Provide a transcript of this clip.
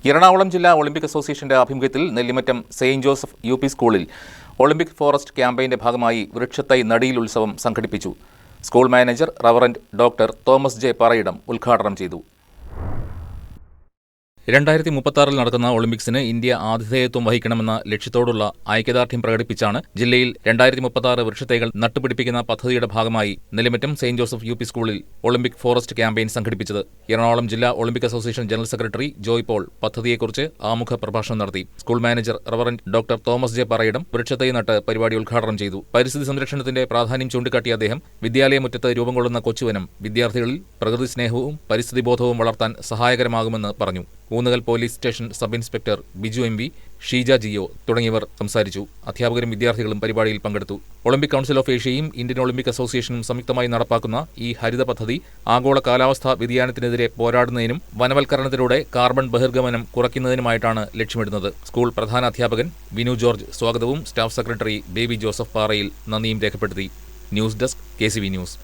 എറണാകുളം ജില്ലാ ഒളിമ്പിക് അസോസിയേഷന്റെ ആഭിമുഖ്യത്തിൽ നെല്ലിമറ്റം സെയിന്റ് ജോസഫ് യു.പി. സ്കൂളിൽ ഒളിമ്പിക് ഫോറസ്റ്റ് ക്യാമ്പയിന്റെ ഭാഗമായി വൃക്ഷത്തൈ നടീൽ ഉത്സവം സംഘടിപ്പിച്ചു. School manager reverend doctor Thomas J Parayidam ഉദ്ഘാടനം ചെയ്തു. 2036 നടക്കുന്ന ഒളിമ്പിക്സിന് ഇന്ത്യ ആതിഥേയത്വം വഹിക്കണമെന്ന ലക്ഷ്യത്തോടുള്ള ഐക്യദാർഢ്യം പ്രകടിപ്പിച്ചാണ് ജില്ലയിൽ 2036 വൃക്ഷത്തൈകൾ നട്ടുപിടിപ്പിക്കുന്ന പദ്ധതിയുടെ ഭാഗമായി നെല്ലിമറ്റം സെയിന്റ് ജോസഫ് യു.പി. സ്കൂളിൽ ഒളിമ്പിക് ഫോറസ്റ്റ് ക്യാമ്പയിൻ സംഘടിപ്പിച്ചത്. എറണാകുളം ജില്ലാ Olympic association general secretary Joy Paul പദ്ധതിയെക്കുറിച്ച് ആമുഖ പ്രഭാഷണം നടത്തി. School manager reverend doctor Thomas J Parayidam വൃക്ഷത്തൈ നട്ട് പരിപാടി ഉദ്ഘാടനം ചെയ്തു. പരിസ്ഥിതി സംരക്ഷണത്തിന്റെ പ്രാധാന്യം ചൂണ്ടിക്കാട്ടിയ അദ്ദേഹം വിദ്യാലയമുറ്റത്ത് രൂപം കൊള്ളുന്ന കൊച്ചുവനം വിദ്യാർത്ഥികളിൽ പ്രകൃതി സ്നേഹവും പരിസ്ഥിതി ബോധവും വളർത്താൻ സഹായകരമാകുമെന്ന് പറഞ്ഞു. Oonnukal police station sub inspector Biju M V, Sheeja Jiyo തുടങ്ങിയവർ സംസാരിച്ചു. അധ്യാപകരും വിദ്യാർത്ഥികളും പരിപാടിയിൽ പങ്കെടുത്തു. ഒളിമ്പിക് കൗൺസിൽ ഓഫ് ഏഷ്യയും ഇന്ത്യൻ ഒളിമ്പിക് അസോസിയേഷനും സംയുക്തമായി നടപ്പാക്കുന്ന ഈ ഹരിത പദ്ധതി ആഗോള കാലാവസ്ഥാ വ്യതിയാനത്തിനെതിരെ പോരാടുന്നതിനും വനവൽക്കരണത്തിലൂടെ കാർബൺ ബഹിർഗമനം കുറയ്ക്കുന്നതിനുമായിട്ടാണ് ലക്ഷ്യമിടുന്നത്. സ്കൂൾ പ്രധാന അധ്യാപകൻ വിനു ജോർജ് സ്വാഗതവും സ്റ്റാഫ് സെക്രട്ടറി ബേബി ജോസഫ് പാറയിൽ നന്ദിയും രേഖപ്പെടുത്തി. News desk KCV news.